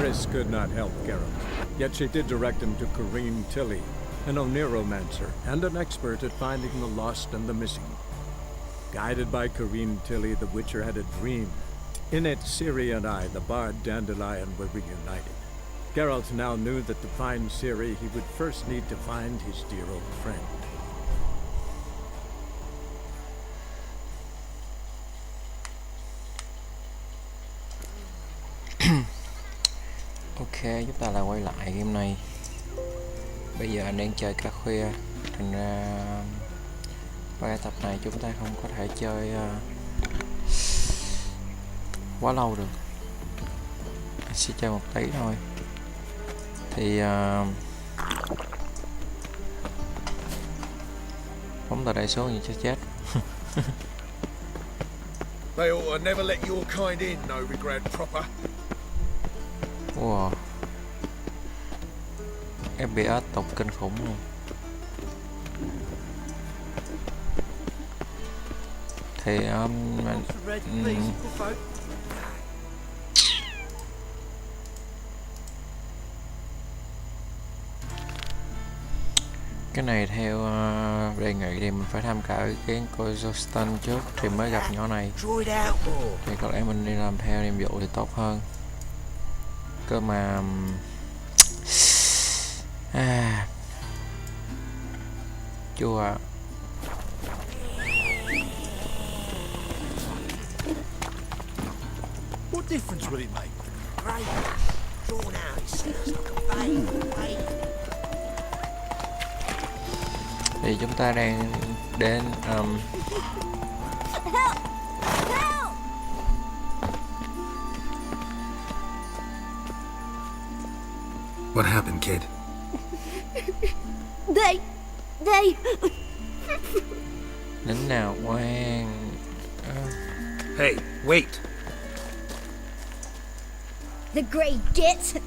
Eris could not help Geralt, yet she did direct him to Corrine Tilly, an Oniromancer and an expert at finding the lost and the missing. Guided by Corrine Tilly, the Witcher had a dream. In it, Ciri and I, the bard Dandelion, were reunited. Geralt now knew that to find Ciri, he would first need to find his dear old friend. Ok, chúng ta lại quay lại game này. Bây giờ anh đang chơi cả khuya, thành ra qua tập này chúng ta không có thể chơi quá lâu được. Anh sẽ chơi một tí thôi. Thì phóng từ đây xuống thì chết. They ought to never let your kind in, no regret proper. Wow. FPS tụt kinh khủng luôn. Thì cái này theo đề nghị thì mình phải tham khảo ý kiến của Justin trước thì mới gặp nhỏ này. Thì có lẽ mình đi làm theo nhiệm vụ thì tốt hơn. Cơ mà chua ạ. What difference will it make? Great. Drawn out, it sounds like a vein. Thì chúng ta đang đến What happened, kid? They... lính nào ngoan. Hey, wait. The Grey Git.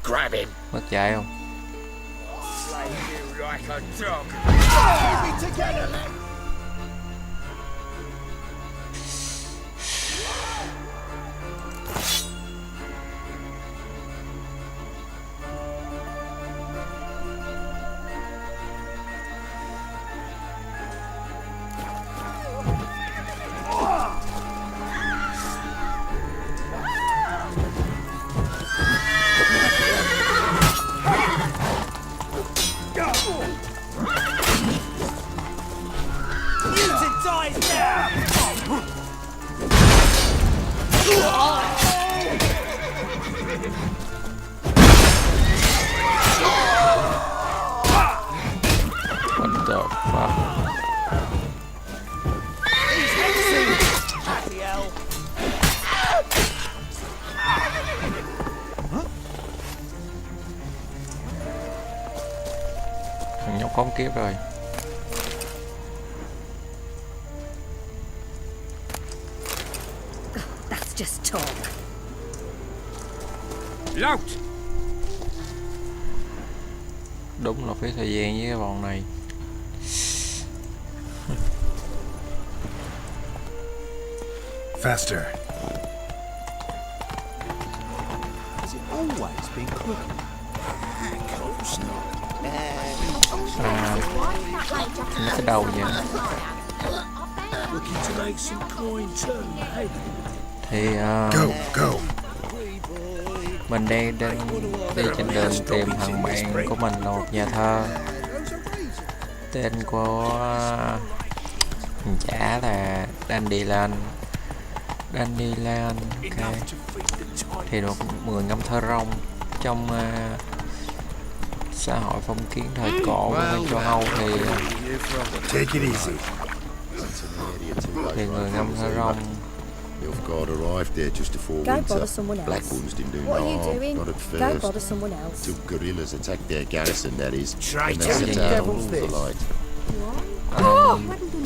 Grab him. Mất chạy không? Slay you like a dog. Keep me together, lad. What the fuck? Thằng nhóc khốn kiếp rồi. That's just talk. Lout! Đúng là phí thời gian với cái bọn này. Faster. Has it always been crooked? Of course not. Nó cái đầu vậy. Looking to make some coin too, hey? Thì Go. mình đang đi trên đường tìm thằng bạn của mình là một nhà thơ. Tên của thằng chả là Dandelion. Ok. Thì một người ngâm thơ rong trong xã hội phong kiến thời cổ của bên châu Âu thì Take it easy. người ngâm thơ rong Nilfgaard arrived there just before Go winter. bother someone else. Black Ones didn't do What are you no harm, doing? not at Go first. bother someone else. Till guerrillas attacked their garrison, that is. And they Traitor. set Yeah. out all the light.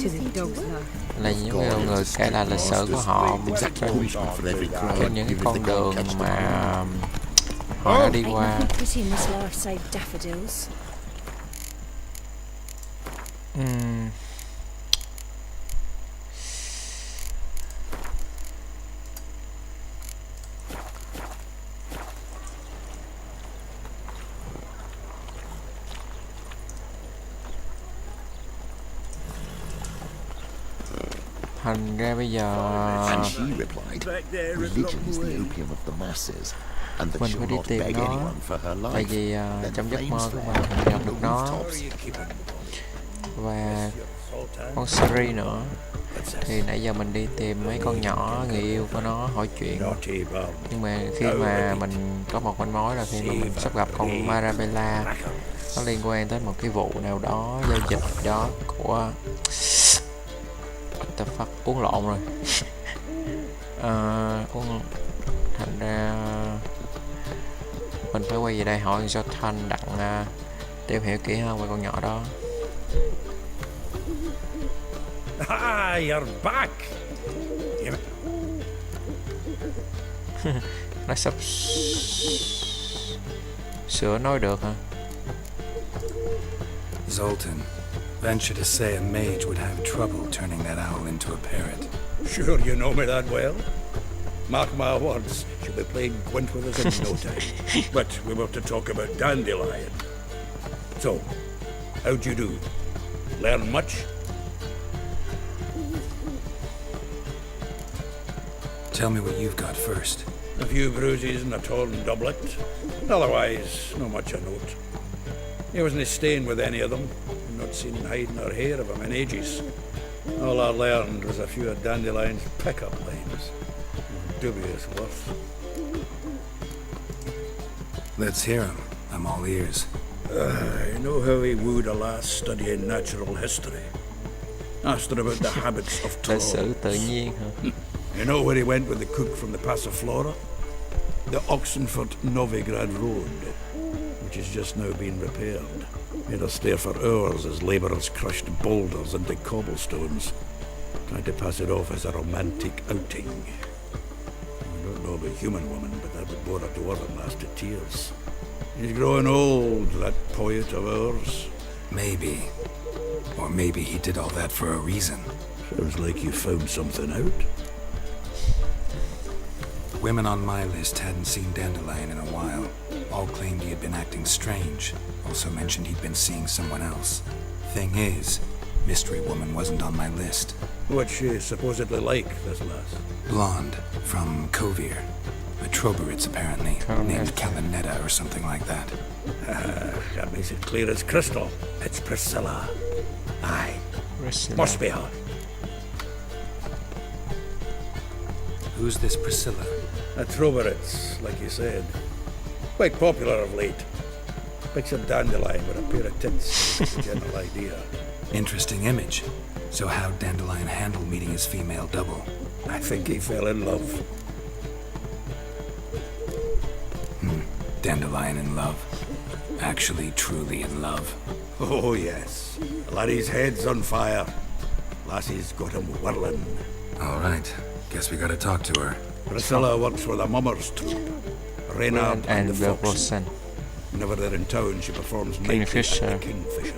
To the dogs now. là những người kể lại lịch sử của họ Exact punishment for every crime trên những cái given if con they đường can't catch the mà họ đã đi Ain't qua. nothing pretty in this life save daffodils. Thành ra bây giờ And she replied, religion is the opium of the masses, and that mình she'll phải đi not tìm beg nó. anyone for her Tại life. vì Then trong giấc flames mơ của flare mình up gặp from được the nó rooftops. và con Siri nữa. Thì nãy giờ mình đi tìm mấy con nhỏ người yêu của nó hỏi chuyện, nhưng mà khi mà mình có một manh mối là khi mà mình sắp gặp con Marabella, nó liên quan tới một cái vụ nào đó giao dịch đó của what the fuck, uống lộn rồi. Thành ra mình phải quay về đây hỏi cho Thanh đặng tìm hiểu kỹ hơn về con nhỏ đó. Ah, you're back. Nó sắp sửa nói được hả? Zoltan, venture to say a mage would have trouble turning that owl into a parrot. Sure you know me that well? Mark my words, she'll be playing quint with us in no time. But we were to talk about Dandelion. So, how'd you do? Learn much? Tell me what you've got first. A few bruises and a torn doublet. Otherwise, not much of note. He wasn't staying with any of them. Not seen hiding or hair of him in ages. All I learned was a few of Dandelion's pick-up lines. Dubious worth. Let's hear him. I'm all ears. You know how he wooed a lass studying natural history? Asked her about the habits of Lịch sử trolls. tự nhiên hả? You know where he went with the cook from the Passiflora? The Oxenford-Novigrad Road, which has just now been repaired. Made us stare for hours as labourers crushed boulders into cobblestones, trying to pass it off as a romantic outing. I don't know about human woman, but that would bore a dwarven lass to tears. He's growing old, that poet of ours. Maybe. Or maybe he did all that for a reason. Sounds like you found something out. Women on my list hadn't seen Dandelion in a while. All claimed he had been acting strange. Also mentioned he'd been seeing someone else. Thing is, Mystery Woman wasn't on my list. What's she supposedly like, this lass? Blonde, from Kovir. A Troberits, apparently. Named Calinetta or something like that. That makes it clear as crystal. It's Priscilla. Aye, must be her. Who's this Priscilla? A Troberits, like you said. Quite popular of late. Picture Dandelion with a pair of tits. That's the general idea. Interesting image. So how'd Dandelion handle meeting his female double? I think he fell in love. Dandelion in love. Actually, truly in love. Oh, yes. Laddie's head's on fire. Lassie's got him whirling. All right. Guess we gotta talk to her. Priscilla works for the Mummers troupe. Reynard and the Foxen. Wilson. Whenever they're in town, she performs nightly at Kingfisher. the Kingfisher.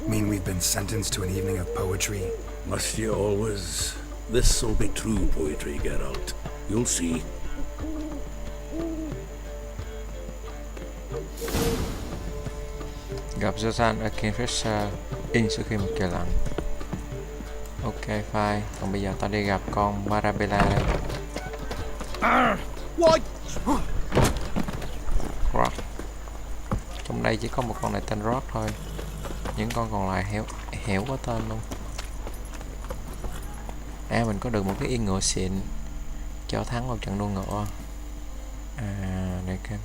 Mean we've been sentenced to an evening of poetry? Must you always? This'll be true poetry, Geralt. You'll see. Gặp Josan ở Kingfisher in sau khi một trời lạnh. Ok, fine. Còn bây giờ ta đi gặp con Marabella đây. Rock. Trong đây chỉ có một con này tên Rock thôi. Những con còn lại hẻo quá tên luôn. À, mình có được một cái yên ngựa xịn cho thắng vào trận đua ngựa. À, đây kìa.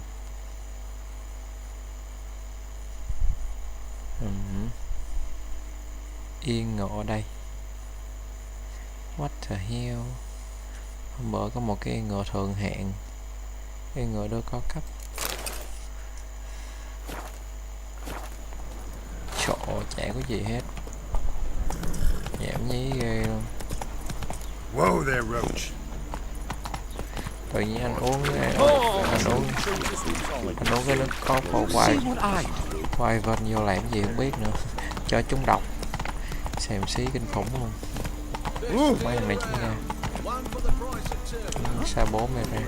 Yên ngựa ở đây. What the hell. Hôm bữa có một cái yên ngựa thượng hạng. Yên ngựa đôi có cấp. Trời ơi, chả có gì hết. Nhảm nhí ghê luôn. Whoa there, Roach. Tự nhiên anh uống cái nước có phô quay vên vô làm gì không biết nữa. Cho chúng độc. Xàm xí kinh khủng luôn. Mấy thằng này chúng ra. Xa 4 này ra.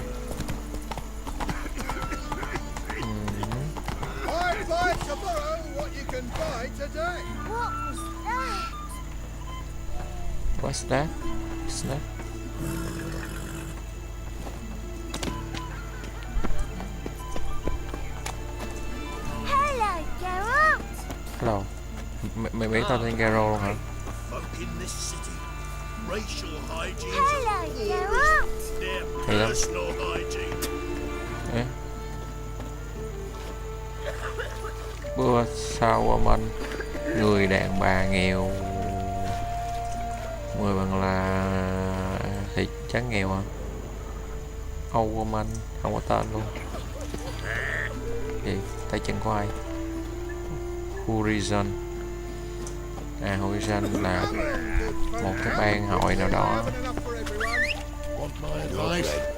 What's that? Snap. Hello, Geralt. Hello. Mày biết tao tên Garo luôn hả? Folk in this city. Racial hygiene. Hello, Geralt. Their Hello. personal hygiene. Ê. Bữa sau woman, người đàn bà nghèo, người bằng là thị trấn nghèo hả? Old woman, không có tên luôn. Gì? Tay chân của ai? Horizon. À, Horizon là một cái bang hội nào đó. Want my advice?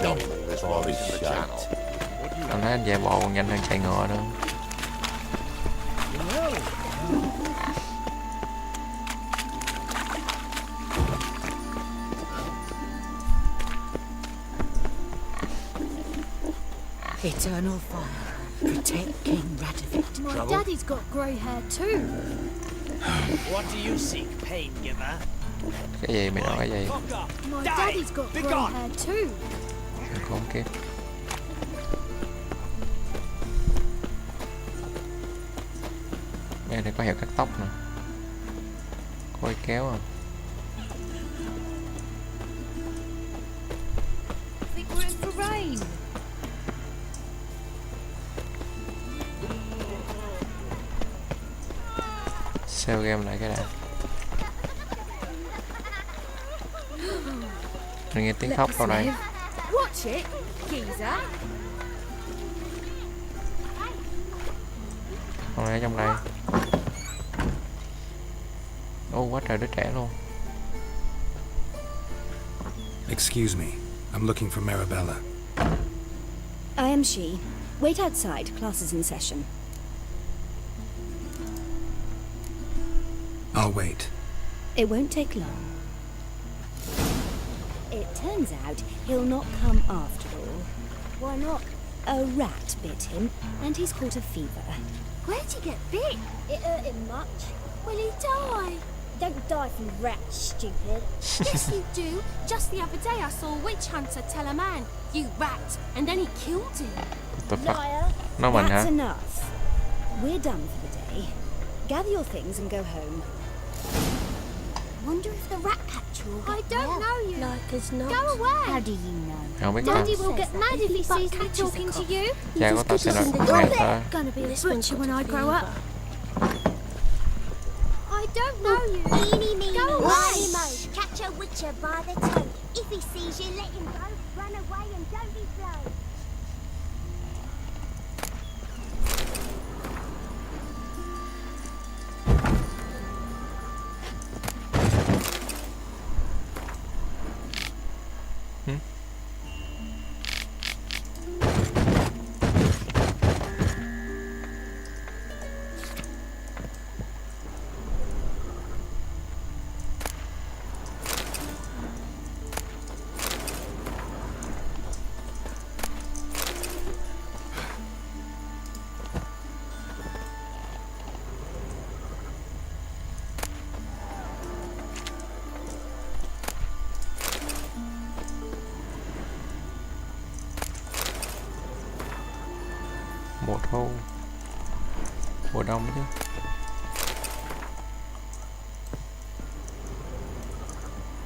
Dump this body in the channel. Anh thấy anh chạy bộ còn nhanh hơn chạy ngựa nữa. Eternal fire. Protect King Radovid. My daddy's got grey hair too. What do you seek, pain giver? Cái gì mày nói cái gì? My daddy's got grey hair too. Không kiếp. Đây thì có hiệu cắt tóc nè. Coi kéo à. Think we're in for rain. Sale game lại cái đã. Mình nghe tiếng khóc đâu đây. Watch it, geezer. Con này ở trong đây. Ô quá trời đứa trẻ luôn. Excuse me. I'm looking for Marabella. I am she. Wait outside. Class is in session. I'll wait. It won't take long. It turns out he'll not come after all. Why not? A rat bit him, and he's caught a fever. Where'd he get bit? It hurt him much. Will he die? Don't die from rats, stupid. Yes, you do. Just the other day I saw a witch hunter tell a man, "You rat," and then he killed him. What the fuck? Liar. Nó mình That's hả? enough. We're done for the day. Gather your things and go home. Wonder if the rat catcher will I don't know you. Like as not. Go away. How do you know? Không biết Daddy ta. will get mad if he sees me talking to you. Cha của tao sẽ nói mẹ ta. Gonna be a butcher when I grow up. I don't know you. Eeny, meeny, Go away. miny, mo. Catch a witcher by the toe. If he sees you, let him go. Run away and don't be slow. Mùa thu, mùa đông chứ.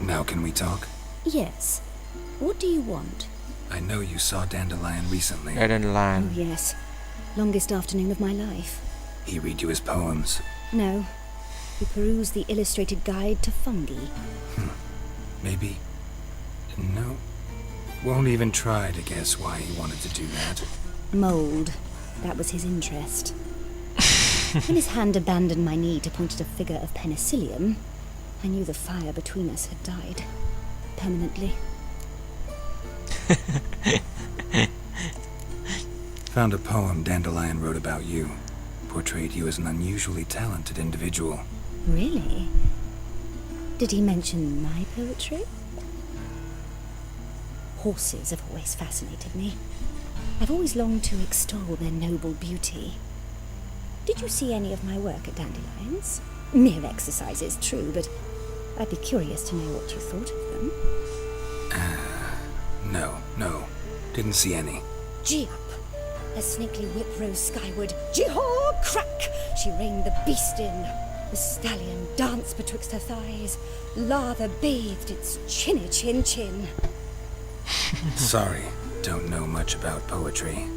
Now can we talk? Yes. What do you want? I know you saw Dandelion recently. Dandelion. Oh, yes. Longest afternoon of my life. He read you his poems. No. We perused the illustrated guide to fungi. Maybe. No. Won't even try to guess why he wanted to do that. Mould. That was his interest. When his hand abandoned my knee to point at a figure of penicillium, I knew the fire between us had died. Permanently. Found a poem Dandelion wrote about you. Portrayed you as an unusually talented individual. Really? Did he mention my poetry? Horses have always fascinated me. I've always longed to extol their noble beauty. Did you see any of my work at Dandelions? Mere exercises, true, but I'd be curious to know what you thought of them. No. Didn't see any. Gee up! A snakely whip rose skyward. Gee-haw! Crack! She reined the beast in. The stallion danced betwixt her thighs. Lather bathed its chinny chin. Sorry, don't know much about poetry.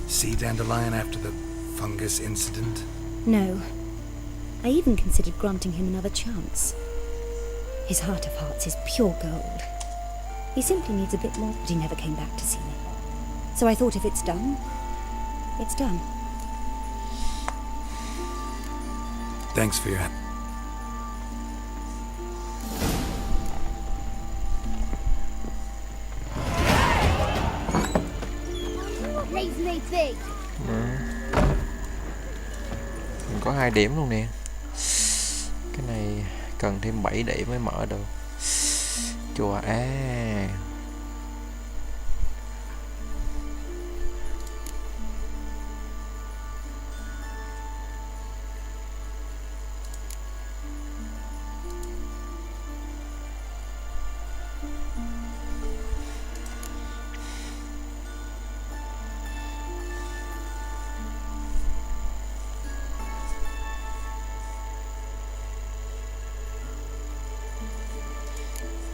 See Dandelion after the fungus incident? No. I even considered granting him another chance. His heart of hearts is pure gold. He simply needs a bit more, but he never came back to see me. So I thought if it's done, it's done. Thanks for your help. Leave me be. Mình có 2 điểm luôn nè. Cái này cần thêm 7 điểm mới mở được. Chùa á.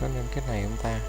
Có nên cái này không ta?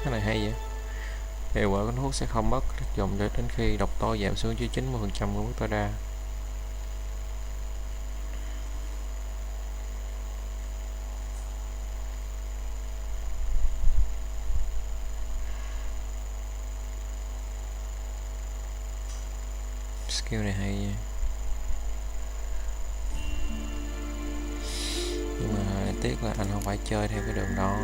Cái này hay vậy. Hiệu quả của thuốc sẽ không mất tác dụng cho đến khi độc tố giảm xuống dưới 90% của mức tối đa. Skill này hay nha. Nhưng mà tiếc là anh không phải chơi theo cái đường đó.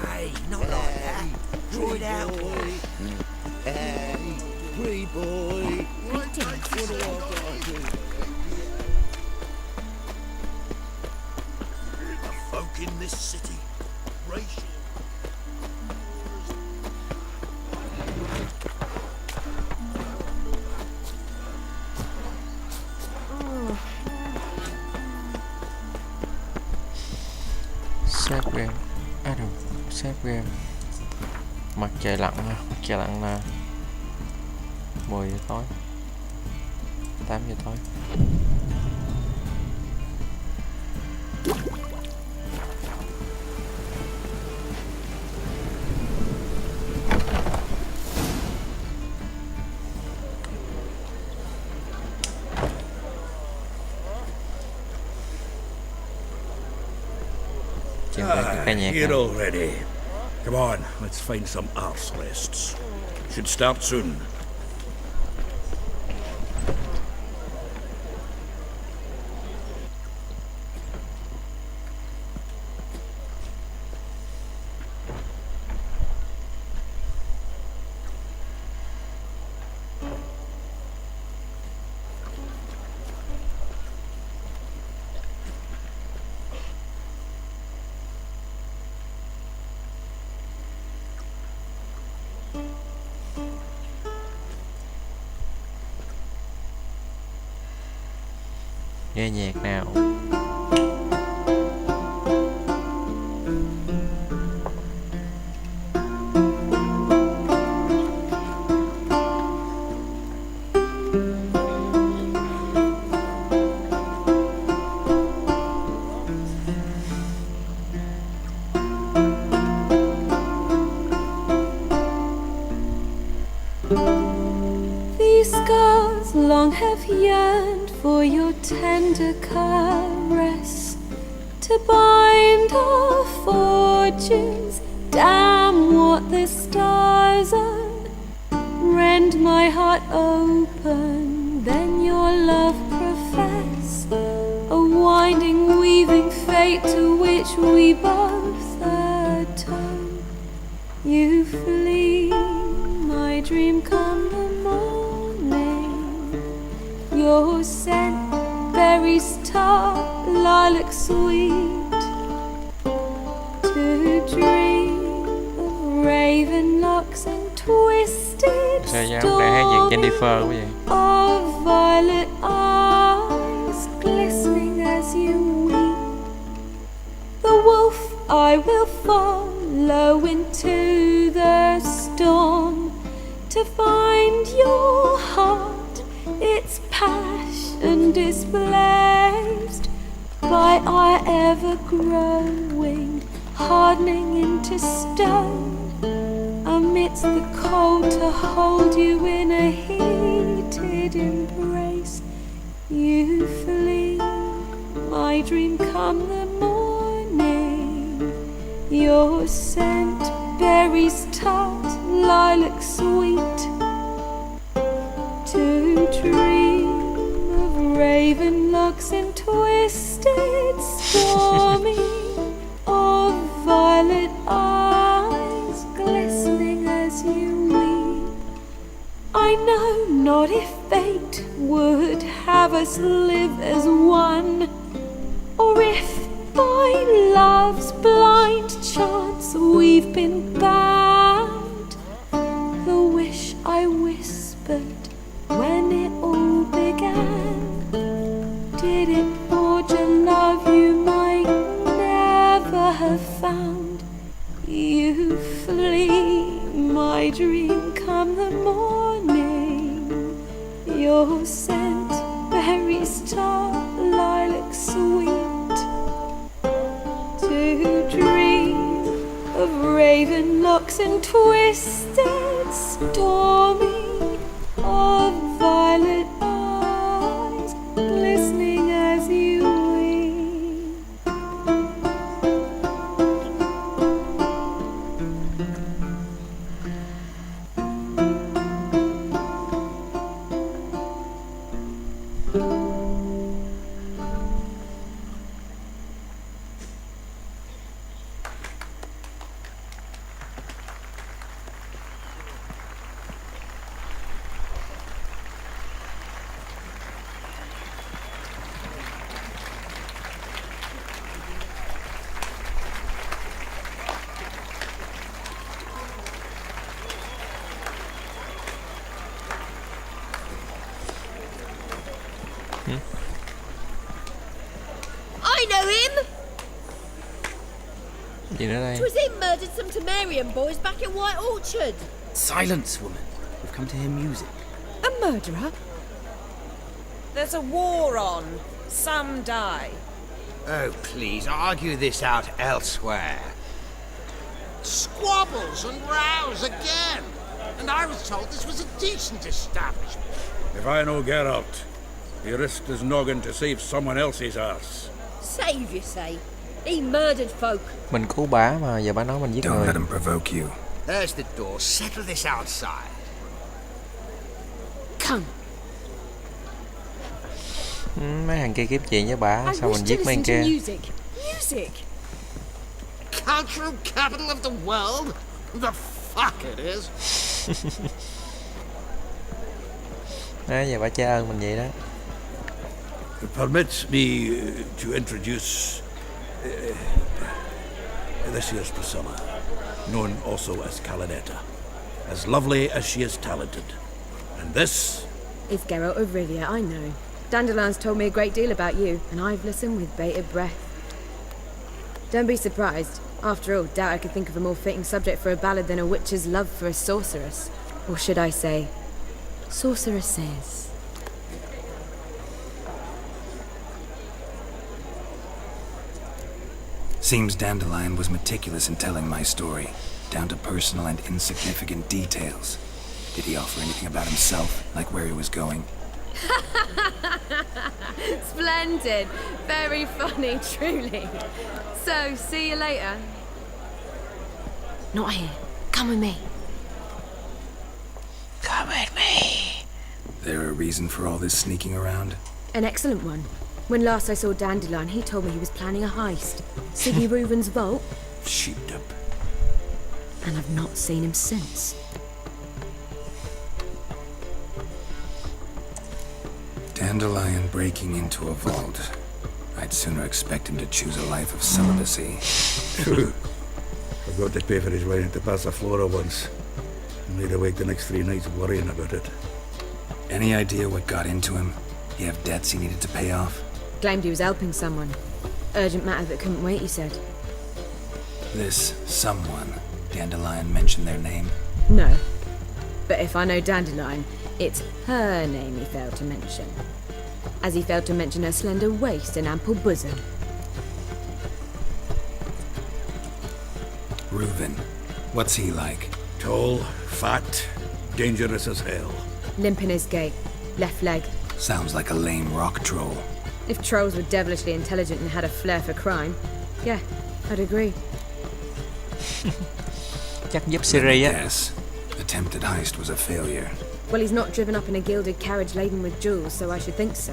Nay, not like that. Draw it out, boy. Hey, free boy. What do I do? The folk in this city, racial. Save game. À đâu, save game. Mặt trời lặn ha, mặt trời lặn là 10 giờ tối, 8 giờ tối. Here already. Come on, let's find some arse rests. Should start soon. Nghe nhạc nào. These scars long have yearned for your tender caress, to bind our fortunes. Damn what the stars are. Rend my heart open, then your love profess, a winding, weaving fate to which we both atone. You flee, my dream come the morning. Your scent, berries tart, lilac sweet. To dream of raven locks and twisted stormy of violet eyes glistening as you weep. The wolf I will follow into the storm, to find your heart, its passion displaced by our ever-growing, hardening into stone. Amidst the cold, to hold you in a heated embrace. You flee, my dream come the morning. Your scent, berries tart, lilac sweet. To dream of raven locks and twisted stormy of violet eyes glistening as you weep. I know not if fate would have us live as one, or if by love's blind chance we've been bound. The wish I whispered when it all began, did it forge a love you might never have found? You flee, my dream come the morning. Your scent, berries tart, lilac sweet. To dream of raven locks and twisted stormy of violet eyes glistening as you weep. gì nữa đây? Twas him murdered some Temerian boys back in White Orchard. Silence, woman. We've come to hear music. A murderer? There's a war on. Some die. Oh, please, argue this out elsewhere. Squabbles and rows again. And I was told this was a decent establishment. If I know Geralt, he risked his noggin to save someone else's arse. Save, you say? He murdered folk. Mình cứu bá mà giờ bá nói mình giết Don't người. let him provoke you. There's the door. Settle this outside. Come. Mấy thằng kia kiếm chuyện với bả, I sao wish mình to giết mấy listen thằng to kia? music. Music. Cultural capital of the world? The fuck it is. Đấy, giờ bả trả ơn mình vậy đó. Permit me to introduce this here's Priscilla, known also as Calinetta, as lovely as she is talented. And this It's Geralt of Rivia, I know. Dandelion's told me a great deal about you, and I've listened with bated breath. Don't be surprised. After all, doubt I could think of a more fitting subject for a ballad than a witch's love for a sorceress. Or should I say, sorceresses. Seems Dandelion was meticulous in telling my story, down to personal and insignificant details. Did he offer anything about himself, like where he was going? Splendid. Very funny, truly. So, see you later. Not here. Come with me. Come with me. There a reason for all this sneaking around? An excellent one. When last I saw Dandelion, he told me he was planning a heist. Siggy Reuven's vault. sheepdip. And I've not seen him since. Dandelion breaking into a vault. I'd sooner expect him to choose a life of celibacy. Forgot to pay for his wedding to Passaflora once. And laid awake the next 3 nights worrying about it. Any idea what got into him? He have debts he needed to pay off? Claimed he was helping someone. Urgent matter that couldn't wait, he said. This someone, Dandelion mentioned their name? No. But if I know Dandelion, it's her name he failed to mention. As he failed to mention her slender waist and ample bosom. Reuven. What's he like? Tall, fat, dangerous as hell. Limp in his gait. Left leg. Sounds like a lame rock troll. If trolls were devilishly intelligent and had a flair for crime, yeah, I'd agree. Chắc giúp Siri á. Yes. Attempted heist was a failure. Well, he's not driven up in a gilded carriage laden with jewels, so I should think so.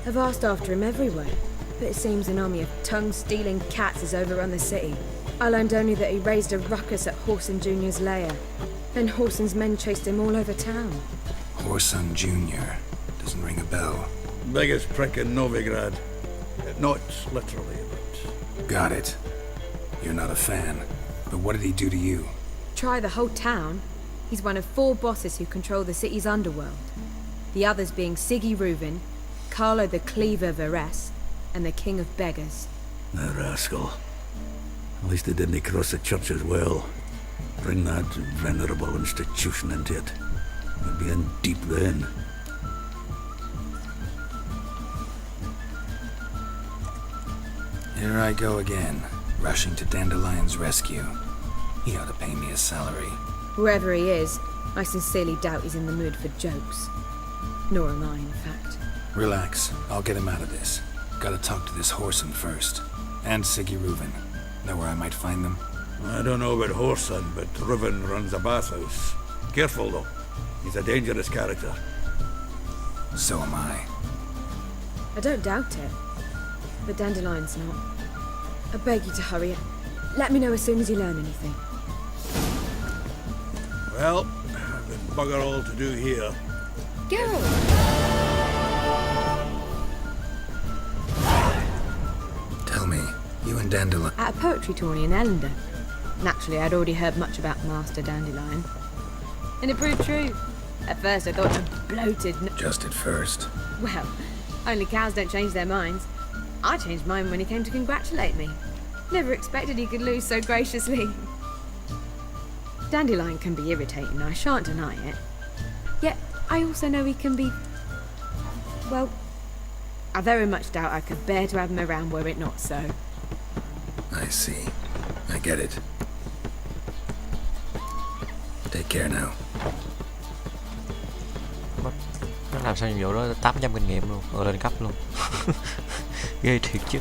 I've asked after him everywhere, but it seems an army of tongue-stealing cats has overrun the city. I learned only that he raised a ruckus at Whoreson Jr.'s lair. Then Whoreson's men chased him all over town. Whoreson Jr. Doesn't ring a bell. Biggest prick in Novigrad. Not literally, but... Got it. You're not a fan. But what did he do to you? Try the whole town. He's one of 4 bosses who control the city's underworld. The others being Siggy Reuven, Carlo the Cleaver Varese, and the King of Beggars. The rascal. At least they didn't cross the church as well. Bring that venerable institution into it. We'd be in deep then. Here I go again, rushing to Dandelion's rescue. He ought to pay me a salary. Wherever he is, I sincerely doubt he's in the mood for jokes. Nor am I, in fact. Relax, I'll get him out of this. Gotta talk to this Whoreson first. And Siggy Reuven. Know where I might find them? I don't know about Whoreson, but Reuven runs a bathhouse. Careful, though. He's a dangerous character. So am I. I don't doubt it. But Dandelion's not. I beg you to hurry it. Let me know as soon as you learn anything. Well, I've got bugger all to do here. Geralt! Tell me, you and Dandelion... At a poetry tourney in Ellender. Naturally, I'd already heard much about Master Dandelion. And it proved true. At first, I thought a bloated... Just at first. Well, only cows don't change their minds. I changed mine when he came to congratulate me. Never expected he could lose so graciously. Dandelion can be irritating, I shan't deny it. Yet, I also know he can be... well, I very much doubt I could bear to have him around were it not so. I see. I get it. Take care now. Nó làm sao nhiệm vụ đó 800 kinh nghiệm luôn, rồi lên cấp luôn. Ghê thiệt chứ.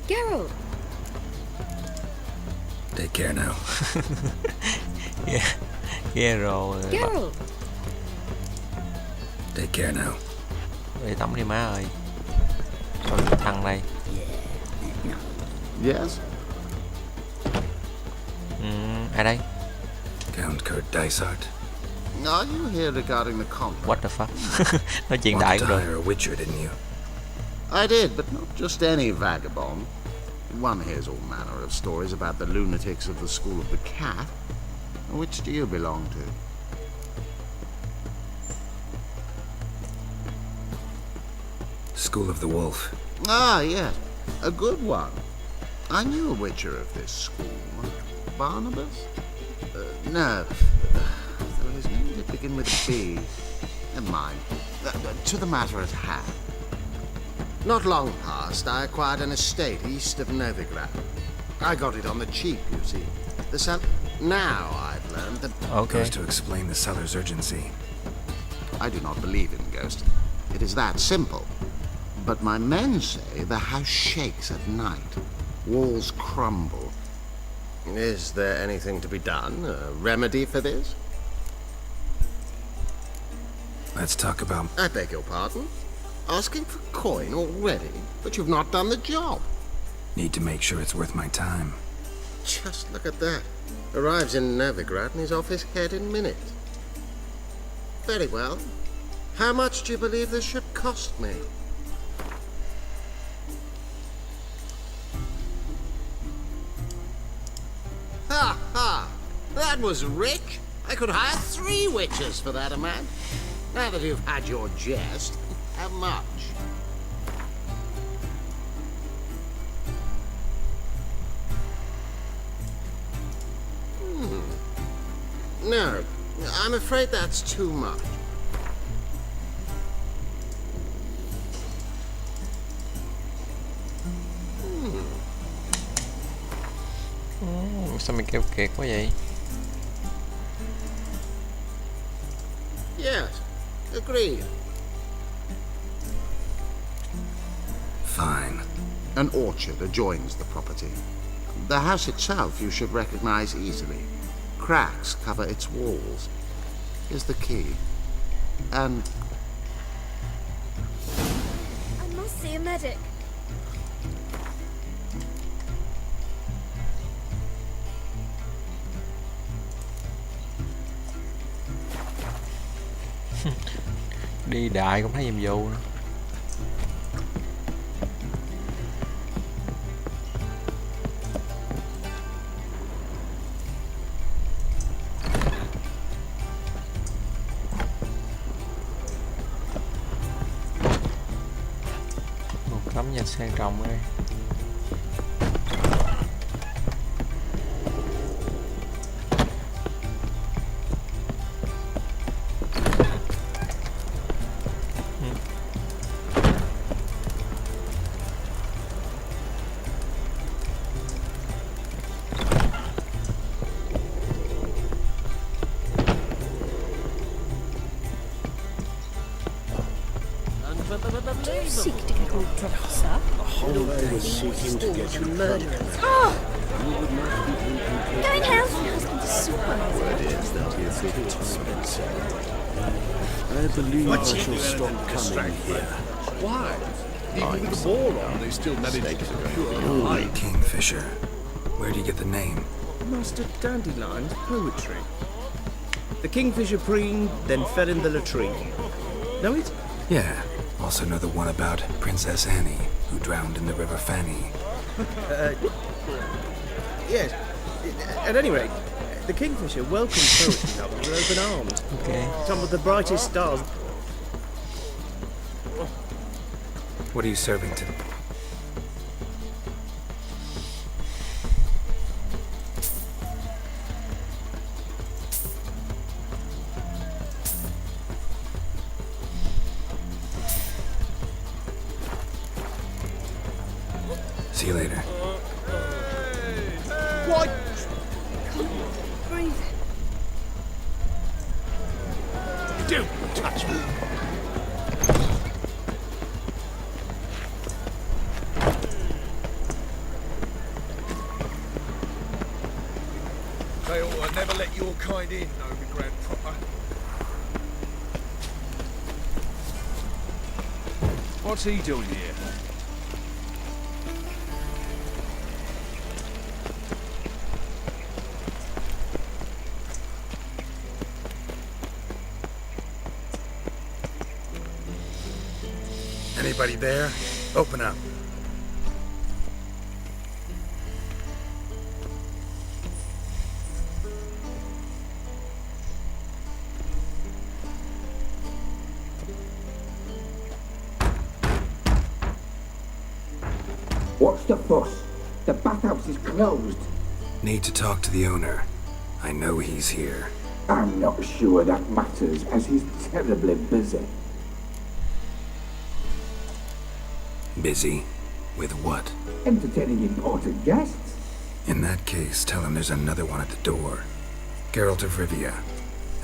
Geralt! Take care now. Ghê rồi. Geralt! Take care now. Đi tắm đi má ơi. Rồi thằng này. Yes? Ai đây? Count Kurt Dysart. Are you here regarding the contract? What the fuck? Nói chuyện đại cũng Wanted to được. hire a witcher, didn't you? I did, but not just any vagabond. One hears all manner of stories about the lunatics of the School of the Cat. Which do you belong to? School of the Wolf. Ah, yes. A good one. I knew a witcher of this school. Barnabas? No. Though his name did begin with a B. Never mind. To the matter at hand. Not long past, I acquired an estate east of Novigrad. I got it on the cheap, you see. Now I've learned that... Okay. Goes to explain the seller's urgency. I do not believe in ghosts. It is that simple. But my men say the house shakes at night. Walls crumble. Is there anything to be done? A remedy for this? Let's talk about... I beg your pardon? Asking for coin already? But you've not done the job. Need to make sure it's worth my time. Just look at that. Arrives in Novigrad and he's off his head in minutes. Very well. How much do you believe this should cost me? Ha ha! That was rich. I could hire 3 witches for that amount. Now that you've had your jest, how much? No, I'm afraid that's too much. Sao mình kêu kiệt quá vậy? Yes, agreed. Fine. An orchard adjoins the property. The house itself you should recognize easily. Cracks cover its walls. Here's the key. And... I must see a medic. Đi đại cũng thấy nhiệm vụ nữa. Một tấm nhà sang trọng đây. Do you seek to get all drunk, sir? Seeking to get you Murderers. Go in house. Word is that you think it's expensive. I believe I shall stop coming here. Why? Even with the war on, they still managed to procure a Kingfisher. Where do you get the name? Master Dandelion's poetry. The kingfisher preened, then fell in the latrine. Know it? Yeah, also know the one about Princess Annie, who drowned in the River Fanny. Yes. At any rate, the Kingfisher welcomed poetry lovers with open arms. Okay. Some of the brightest stars. What are you serving to? See you later. What? Breathe. Don't touch me. They ought to never let your kind in, Novi Grand Proper. What's he doing here? Anybody there? Open up. What's the fuss? The bathhouse is closed. Need to talk to the owner. I know he's here. I'm not sure that matters, as he's terribly busy. Busy? With what? Entertaining important guests. In that case, tell him there's another one at the door. Geralt of Rivia.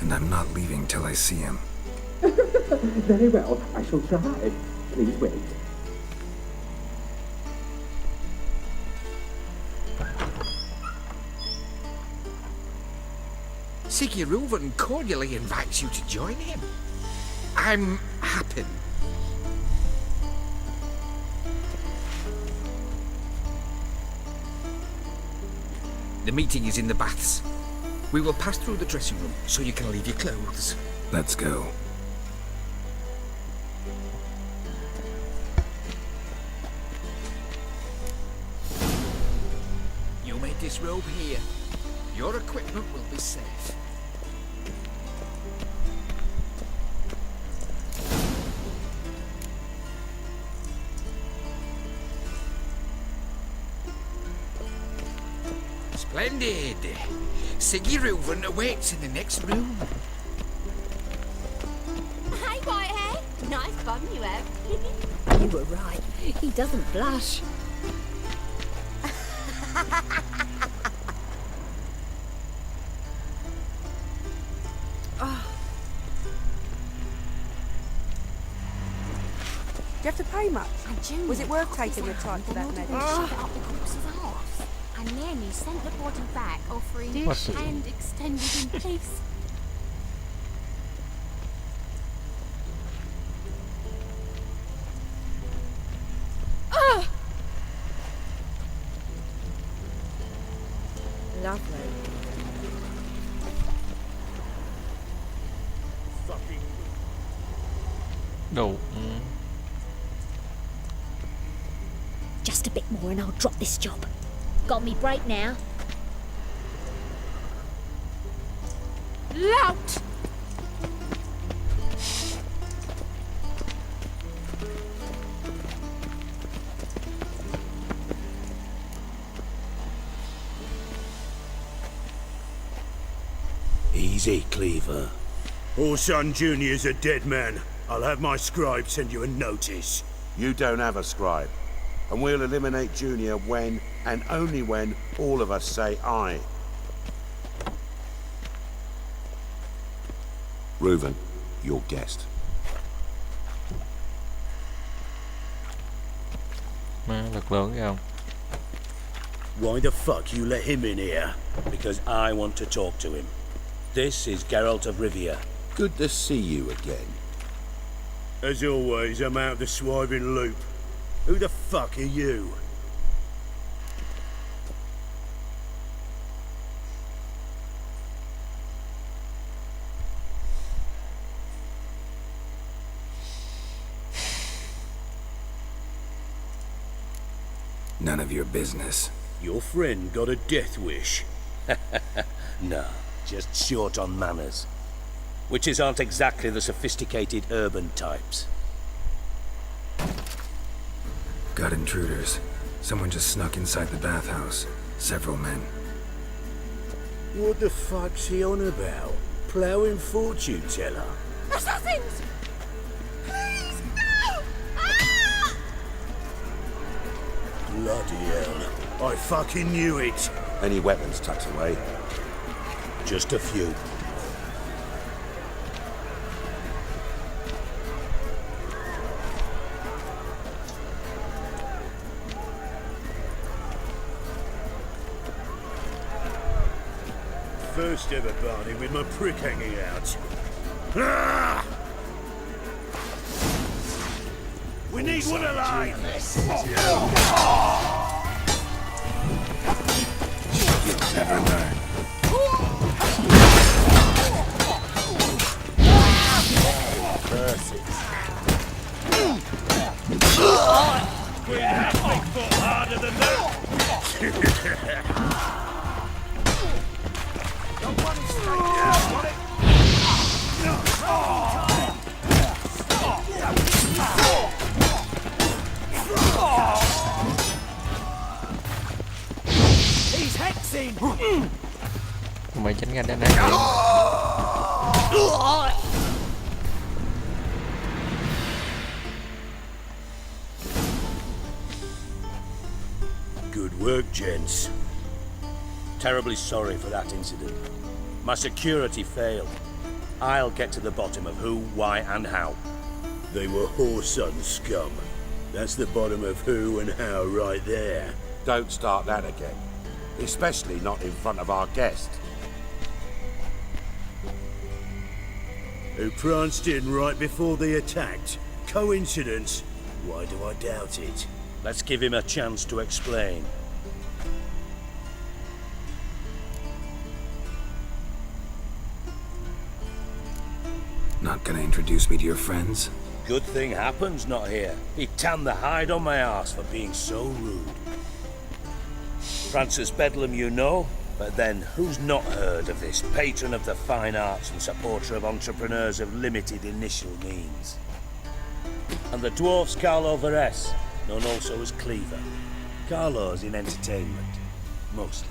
And I'm not leaving till I see him. Very well, I shall try. Please wait. Sigurd cordially invites you to join him. I'm happy. The meeting is in the baths. We will pass through the dressing room so you can leave your clothes. Let's go. You may disrobe here. Your equipment will be safe. Splendid! Sigurd awaits in the next room. Hey, Whitehair. Nice bum you have. You were right. He doesn't blush. Do you have to pay much? Was it worth taking the time for that medicine? Up the corpse's arse. And then he sent the body back, offering his hand extended in peace. Lovely. Đủ. Just a bit more and I'll drop this job. Got me break now. Lout! Easy, Cleaver. Orson Jr.'s a dead man. I'll have my scribe send you a notice. You don't have a scribe. And we'll eliminate Junior when, and only when, all of us say aye. Reuven, your guest. Má, lực lớn không? Why the fuck you let him in here? Because I want to talk to him. This is Geralt of Rivia. Good to see you again. As always, I'm out of the swiving loop. Who the fuck are you? None of your business. Your friend got a death wish. No, just short on manners. Witches aren't exactly the sophisticated urban types. Got intruders. Someone just snuck inside the bathhouse. Several men. What the fuck's he on about? Ploughing fortune teller? Assassins! Please, no! Ah! Bloody hell. I fucking knew it. Any weapons tucked away? Just a few. First ever Barney with my prick hanging out. Ah! We need one alive! You'll never learn. We have to fought harder than that! He's hexing! Mày tránh ra để nãy hiện. Good work, gents. Terribly sorry for that incident. My security failed. I'll get to the bottom of who, why, and how. They were whoreson scum. That's the bottom of who and how right there. Don't start that again. Especially not in front of our guest. Who pranced in right before they attacked. Coincidence? Why do I doubt it? Let's give him a chance to explain. Not gonna introduce me to your friends? Good thing Happen's not here. He tanned the hide on my arse for being so rude. Francis Bedlam you know, but then who's not heard of this patron of the fine arts and supporter of entrepreneurs of limited initial means? And the dwarf's Carlo Veres, known also as Cleaver. Carlo's in entertainment, mostly.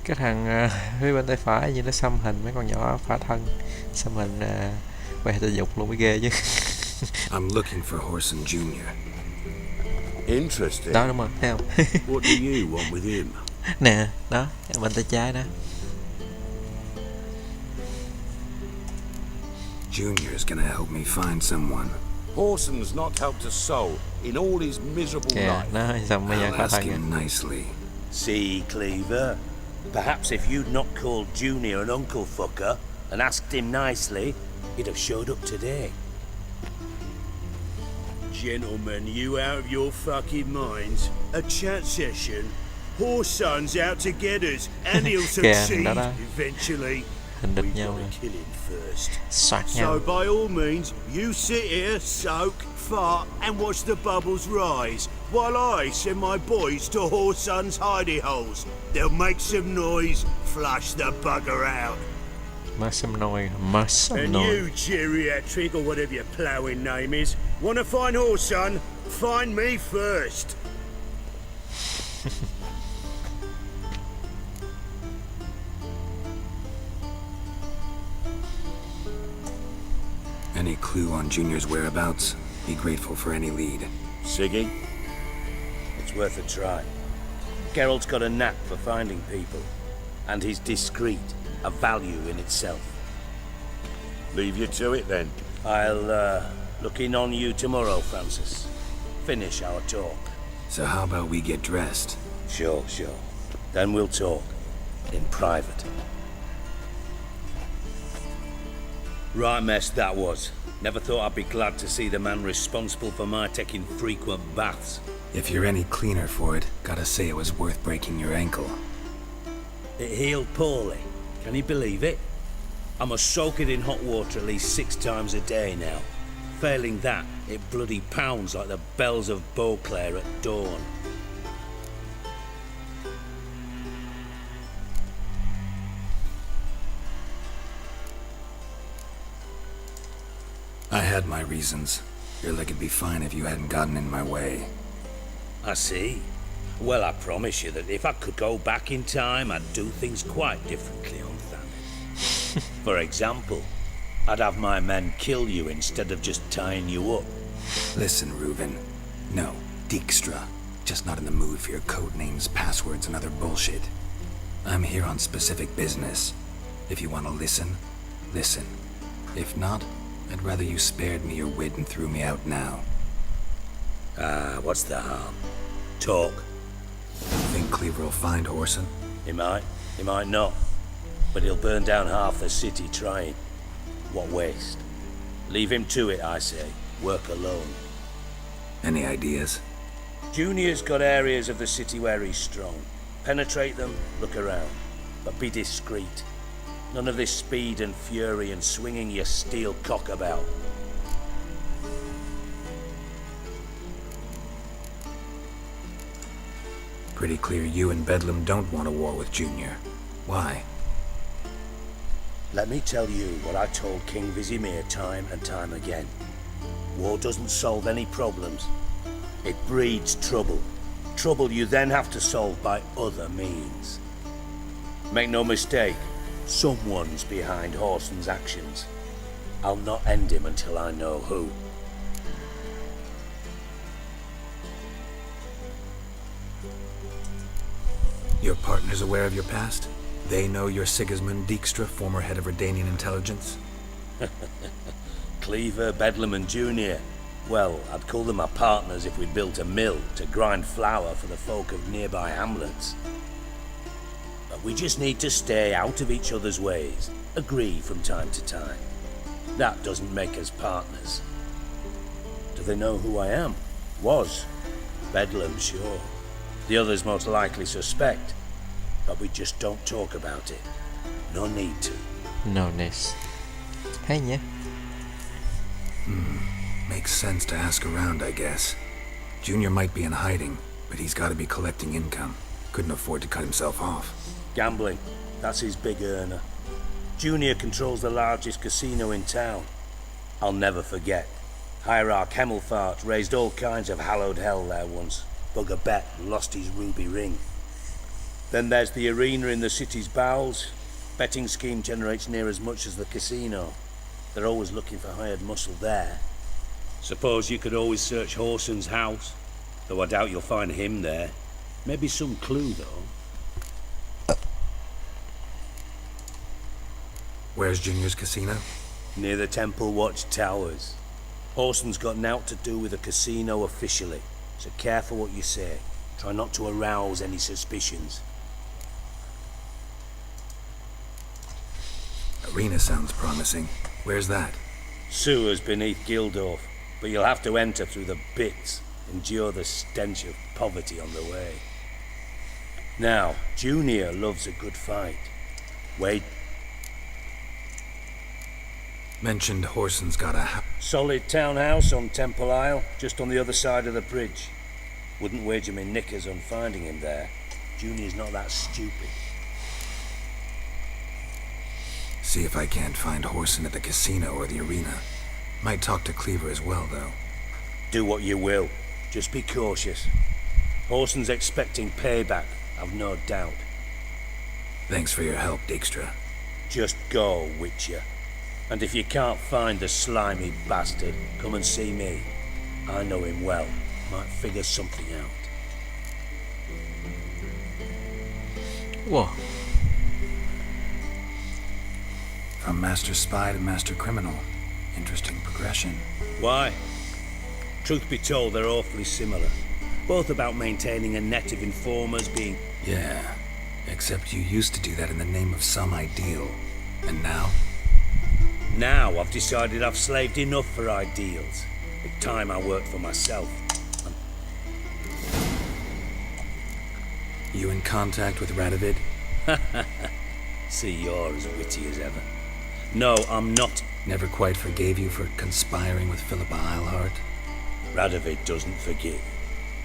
Cái thằng phía bên tay phải như nó xăm hình mấy con nhỏ phá thân, xăm hình quay thể dục luôn mới ghê chứ. I'm looking for Horson Jr. Interesting. Đó đúng rồi, thấy không? What do you want with him? Nè, đó, bên tay trái đó. Junior's gonna help me find someone. Horson's not helped a soul in all his miserable life. Nó xong bây giờ I'll phá ask thân him nicely. See, Cleaver? Perhaps if you'd not called Junior an uncle fucker and asked him nicely, he'd have showed up today. Gentlemen, you out of your fucking minds? A chat session? Horson's out to get us, and he'll succeed eventually. Hình địch We've nhau got nè. to kill him first. Soạt So nhau. by all means, you sit here, soak, fart, and watch the bubbles rise, while I send my boys to Horson's hidey holes. They'll make some noise, flush the bugger out. Muscle noise, muscle And noise. you, geriatric, or whatever your ploughing name is, want to find Horson? Find me first. Any clue on Junior's whereabouts? Be grateful for any lead. Siggy? It's worth a try. Geralt's got a knack for finding people, and he's discreet, a value in itself. Leave you to it then. I'll look in on you tomorrow, Francis. Finish our talk. So how about we get dressed? Sure. Then we'll talk. In private. Right mess that was. Never thought I'd be glad to see the man responsible for my taking frequent baths. If you're any cleaner for it, gotta say it was worth breaking your ankle. It healed poorly. Can you believe it? I must soak it in hot water at least 6 times a day now. Failing that, it bloody pounds like the bells of Beauclair at dawn. I had my reasons. Your leg would be fine if you hadn't gotten in my way. I see. Well, I promise you that if I could go back in time, I'd do things quite differently on Thanet. For example, I'd have my men kill you instead of just tying you up. Listen, Reuven. No, Dijkstra. Just not in the mood for your code names, passwords, and other bullshit. I'm here on specific business. If you want to listen, listen. If not, I'd rather you spared me your wit and threw me out now. What's the harm? Talk. Think Cleaver will find Whoreson? He might not. But he'll burn down half the city trying. What waste? Leave him to it, I say. Work alone. Any ideas? Junior's got areas of the city where he's strong. Penetrate them, look around. But be discreet. None of this speed and fury and swinging your steel cock about. Pretty clear you and Bedlam don't want a war with Junior. Why? Let me tell you what I told King Vizimir time and time again. War doesn't solve any problems. It breeds trouble. Trouble you then have to solve by other means. Make no mistake, someone's behind Whoreson's actions. I'll not end him until I know who. Your partner's aware of your past? They know you're Sigismund Dijkstra, former head of Redanian intelligence? Cleaver, Bedlam and Junior. Well, I'd call them my partners if we'd built a mill to grind flour for the folk of nearby hamlets. But we just need to stay out of each other's ways, agree from time to time. That doesn't make us partners. Do they know who I am? Was. Bedlam, sure. The others most likely suspect. But we just don't talk about it. No need to. No ness. Hay nhỉ? Makes sense to ask around, I guess. Junior might be in hiding, but he's got to be collecting income. Couldn't afford to cut himself off. Gambling. That's his big earner. Junior controls the largest casino in town. I'll never forget. Hierarch Hemmelfart raised all kinds of hallowed hell there once. Bugger bet lost his ruby ring. Then there's the arena in the city's bowels. Betting scheme generates near as much as the casino. They're always looking for hired muscle there. Suppose you could always search Whoreson's house, though I doubt you'll find him there. Maybe some clue, though. Where's Junior's casino? Near the Temple Watch Towers. Whoreson's got naught to do with the casino officially, so careful what you say. Try not to arouse any suspicions. Arena sounds promising. Where's that? Sewers beneath Gildorf, but you'll have to enter through the bits, endure the stench of poverty on the way. Now, Junior loves a good fight. Wait. Mentioned Whoreson's got a solid townhouse on Temple Isle, just on the other side of the bridge. Wouldn't wager me knickers on finding him there. Junior's not that stupid. See if I can't find Whoreson at the casino or the arena. Might talk to Cleaver as well, though. Do what you will. Just be cautious. Whoreson's expecting payback, I've no doubt. Thanks for your help, Dijkstra. Just go, Witcher. And if you can't find the slimy bastard, come and see me. I know him well. Might figure something out. Whoa. From Master Spy to Master Criminal. Interesting progression. Why? Truth be told, they're awfully similar. Both about maintaining a net of informers being... Yeah, except you used to do that in the name of some ideal. And now? Now I've decided I've slaved enough for ideals. It's time I worked for myself. You in contact with Radovid? See, you're as witty as ever. No, I'm not. Never quite forgave you for conspiring with Philippa Eilhart? Radovid doesn't forgive.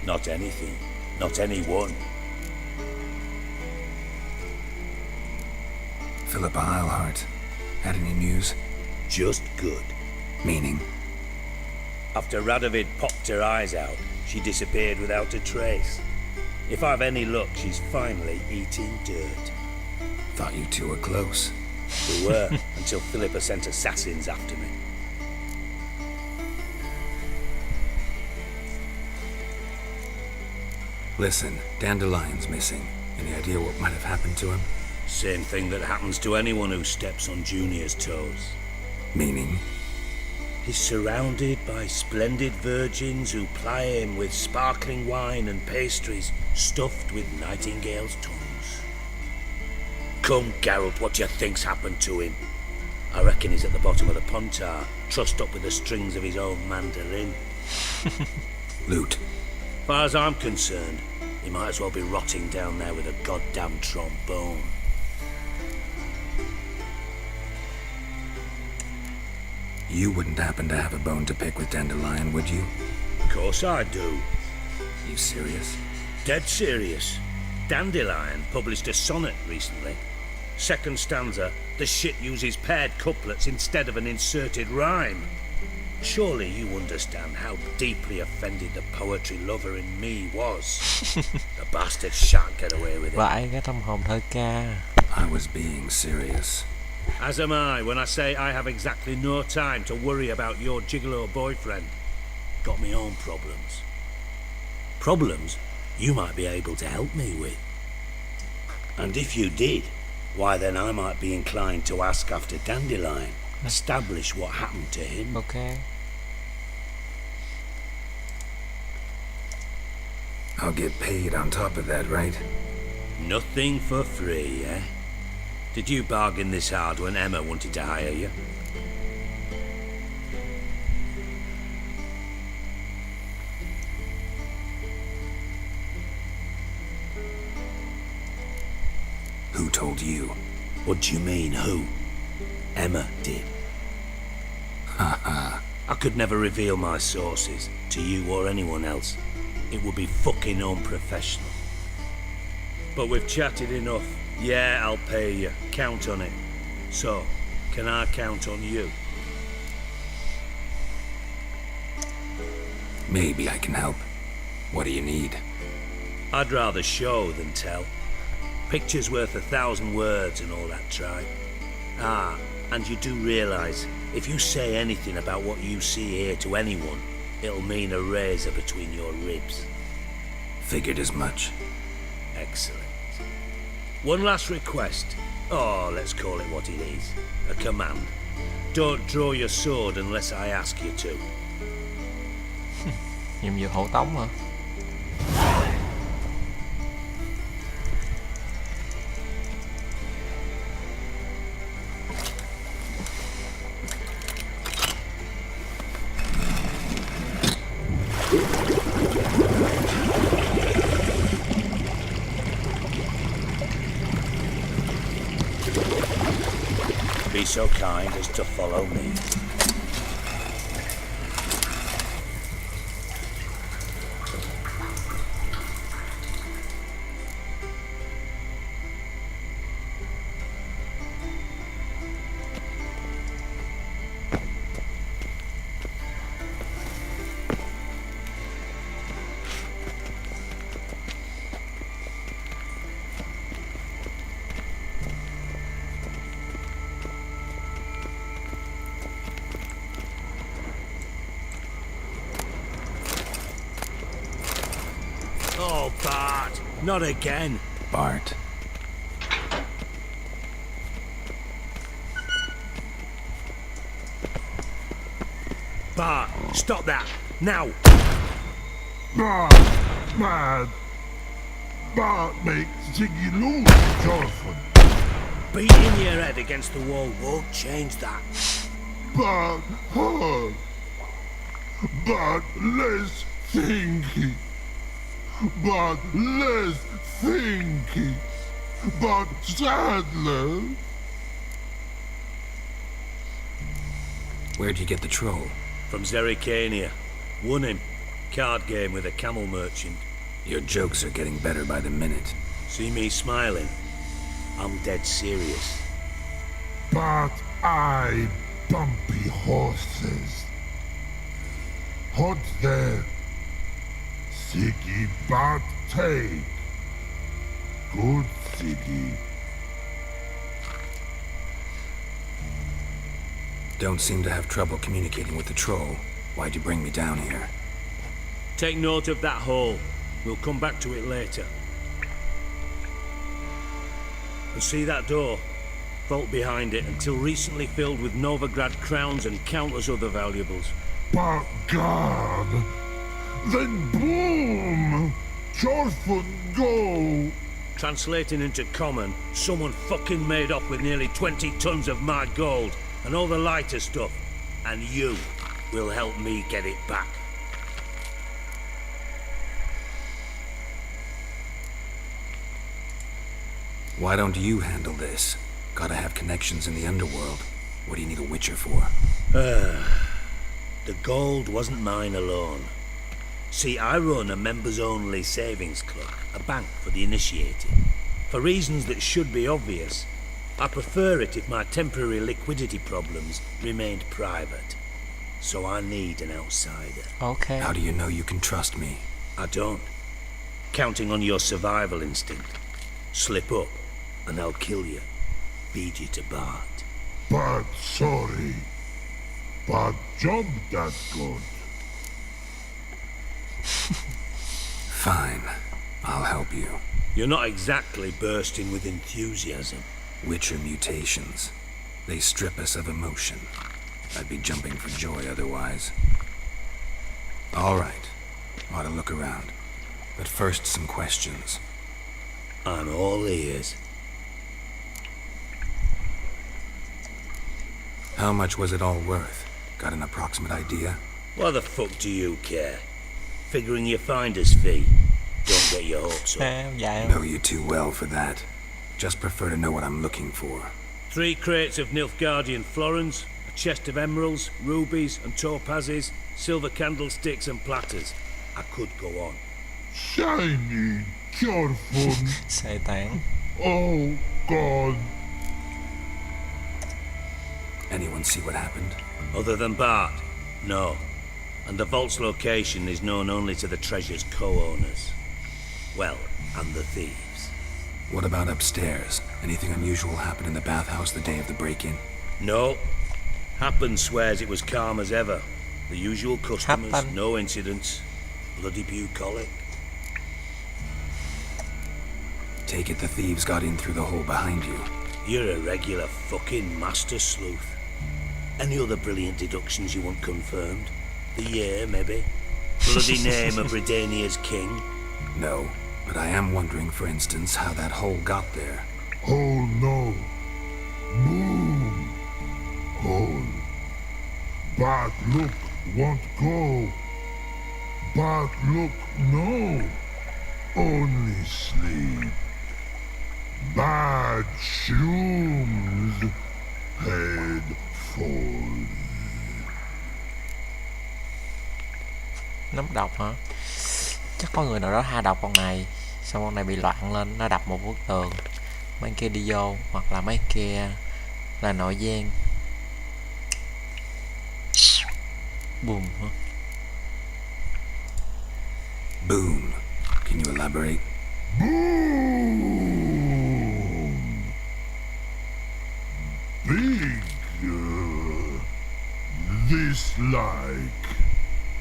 Not anything. Not anyone. Philippa Eilhart. Had any news? Just good. Meaning? After Radovid popped her eyes out, she disappeared without a trace. If I've any luck, she's finally eating dirt. Thought you two were close. We were, until Philippa sent assassins after me. Listen, Dandelion's missing. Any idea what might have happened to him? Same thing that happens to anyone who steps on Junior's toes. Meaning? He's surrounded by splendid virgins who ply him with sparkling wine and pastries stuffed with nightingales' tongues. Come, Geralt, what do you think's happened to him? I reckon he's at the bottom of the Pontar, trussed up with the strings of his own mandolin. Loot. Far as I'm concerned, he might as well be rotting down there with a goddamn trombone. You wouldn't happen to have a bone to pick with Dandelion, would you? Of course I do. You serious? Dead serious. Dandelion published a sonnet recently. Second stanza, the shit uses paired couplets instead of an inserted rhyme. Surely you understand how deeply offended the poetry lover in me was. The bastard shan't get away with it. Vãi cái tâm hồn thơ ca. I was being serious. As am I when I say I have exactly no time to worry about your gigolo boyfriend. Got me own problems. Problems you might be able to help me with. And if you did, why then I might be inclined to ask after Dandelion. Establish what happened to him. Okay. I'll get paid on top of that, right? Nothing for free, eh? Did you bargain this hard when Emma wanted to hire you? Who told you? What do you mean, who? Emma did. Haha. I could never reveal my sources to you or anyone else. It would be fucking unprofessional. But we've chatted enough. Yeah, I'll pay you. Count on it. So, can I count on you? Maybe I can help. What do you need? I'd rather show than tell. Picture's worth 1,000 words and all that tribe. Ah, and you do realise, if you say anything about what you see here to anyone, it'll mean a razor between your ribs. Figured as much. Excellent. One last request. Oh, let's call it what it is. A command. Don't draw your sword unless I ask you to. Nhiệm vụ hộ tống hả? Be so kind as to follow me. Oh, Bart! Not again! Bart. Bart, stop that! Now! Bart, man. Bart makes Ziggy lose girlfriend. Beating your head against the wall won't change that. Bart hard. Bart less thinky. Bart less thinky. Bart Sadler. Where'd you get the troll? From Zerrikania. Won him. Card game with a camel merchant. Your jokes are getting better by the minute. See me smiling? I'm dead serious. But I bumpy horses. Hot there. Siggy but take. Good Siggy. Don't seem to have trouble communicating with the troll. Why'd you bring me down here? Take note of that hole. We'll come back to it later. And see that door? Vault behind it, until recently filled with Novigrad crowns and countless other valuables. But God, then boom! Chorfun go! Translating into common, someone fucking made off with nearly 20 tons of my gold, and all the lighter stuff. And you will help me get it back. Why don't you handle this? Gotta have connections in the underworld. What do you need a witcher for? The gold wasn't mine alone. See, I run a members-only savings club, a bank for the initiated. For reasons that should be obvious, I prefer it if my temporary liquidity problems remained private. So I need an outsider. Okay. How do you know you can trust me? I don't. Counting on your survival instinct. Slip up, and I'll kill you. Feed you to Bart. But sorry. But job that good. Fine. I'll help you. You're not exactly bursting with enthusiasm. Witcher mutations. They strip us of emotion. I'd be jumping for joy otherwise. All right. Ought to look around. But first, some questions. I'm all ears. How much was it all worth? Got an approximate idea? Why the fuck do you care? Figuring your finder's fee. Don't get your hopes up. Know you too well for that. Just prefer to know what I'm looking for. 3 crates of Nilfgaardian florins, a chest of emeralds, rubies and topazes, silver candlesticks and platters. I could go on. Shiny, careful. Say thank. Oh, God. Anyone see what happened? Other than Bart? No. And the vault's location is known only to the treasure's co-owners. Well, and the thieves. What about upstairs? Anything unusual happen in the bathhouse the day of the break-in? No. Happen swears it was calm as ever. The usual customers, no incidents. Bloody bucolic. Take it the thieves got in through the hole behind you. You're a regular fucking master sleuth. Any other brilliant deductions you want confirmed? The year, maybe? Bloody name of Redania's king? No, but I am wondering, for instance, how that hole got there. Oh no. Boom. Hole. Bad look won't go. Bad look no. Only sleep. Bad shrooms. Head fall. Nấm độc hả? Chắc có người nào đó hạ độc con này, xong con này bị loạn lên, nó đập một bức tường, mấy kia đi vô, hoặc là mấy kia là nội gian. Boom hả? Boom. Can you elaborate? Boom. Big. This like.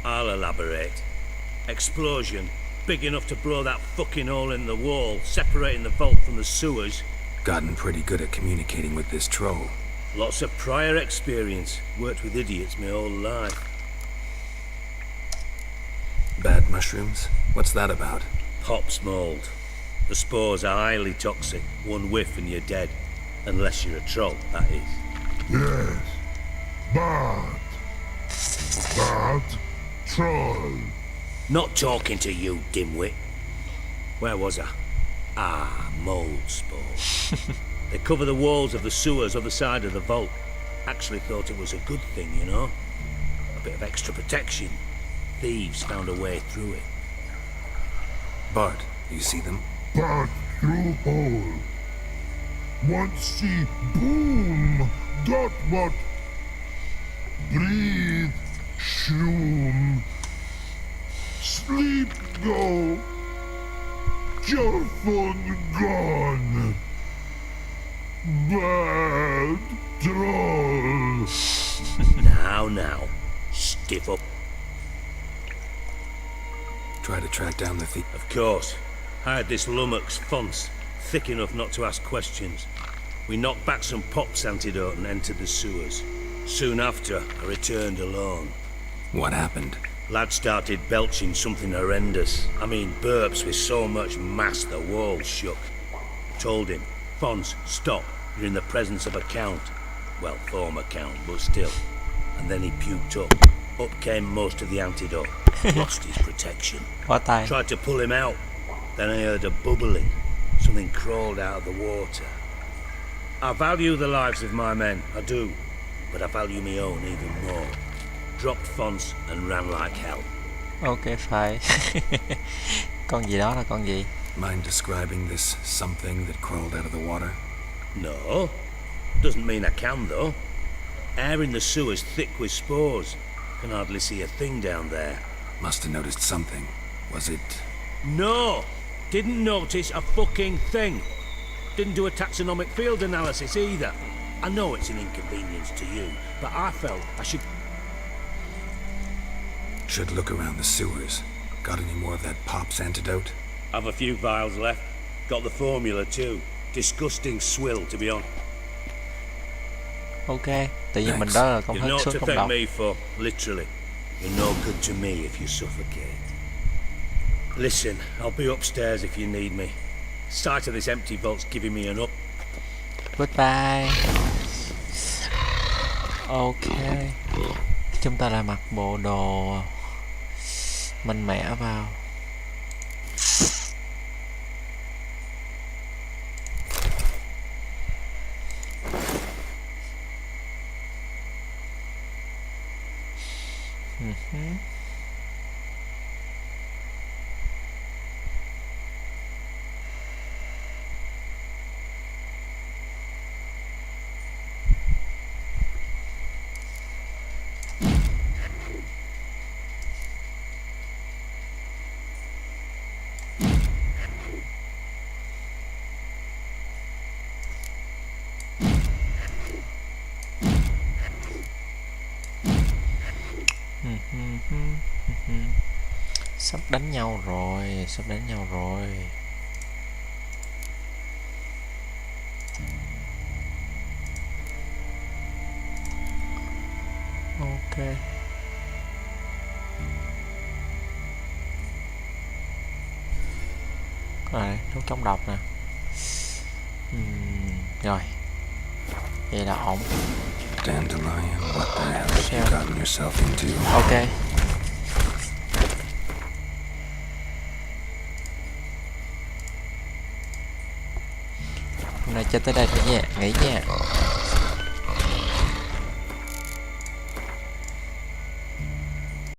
I'll elaborate. Explosion, big enough to blow that fucking hole in the wall, separating the vault from the sewers. Gotten pretty good at communicating with this troll. Lots of prior experience. Worked with idiots my whole life. Bad mushrooms? What's that about? Pops mold. The spores are highly toxic. One whiff and you're dead. Unless you're a troll, that is. Yes. Bad. Bad troll. Not talking to you, dimwit. Where was I? Ah, mold spores. They cover the walls of the sewers other side of the vault. Actually thought it was a good thing, you know? A bit of extra protection. Thieves found a way through it. Bart, you see them? Back through hole. Once see boom. Dot what? Breathe. Shroom. Sleep go. Your fun gone. Bad troll. Now. Stiff up. Try to track down the thief. Of course. I had this lummox Fonce, thick enough not to ask questions. We knocked back some Pop's antidote and entered the sewers. Soon after, I returned alone. What happened? Lad started belching something horrendous. I mean, burps with so much mass the walls shook. Told him, Fonce, stop. You're in the presence of a count. Well, former count, but still. And then he puked up. Up came most of the antidote. Lost his protection. Tried to pull him out. Then I heard a bubbling. Something crawled out of the water. I value the lives of my men, I do. But I value my own even more. Dropped Fonce and ran like hell. Ok, phải. Con gì đó là con gì? Mind describing this something that crawled out of the water? No. Doesn't mean I can, though. Air in the sewer's thick with spores. Can hardly see a thing down there. Must have noticed something. Was it... No! Didn't notice a fucking thing. Didn't do a taxonomic field analysis either. I know it's an inconvenience to you, but I felt I should... Should look around the sewers. Got any more of that Pop's antidote? I've a few vials left. Got the formula too. Disgusting swill, to be honest. Ok, tự nhiên mình đó là công You're thức not suốt to không thank đọc. me for, literally. You're no good to me if you suffocate. Listen, I'll be upstairs if you need me. Sight of this empty vault's giving me an up. Goodbye. Ok. Chúng ta lại mặc bộ đồ mạnh mẽ vào. Sắp đánh nhau rồi, Ok. Rồi, nút chống độc nè. Rồi. Vậy là ổn. Dandelion, what the hell have you gotten yourself into? Ok. Hôm nay chơi tới đây thôi nha, nghỉ nha.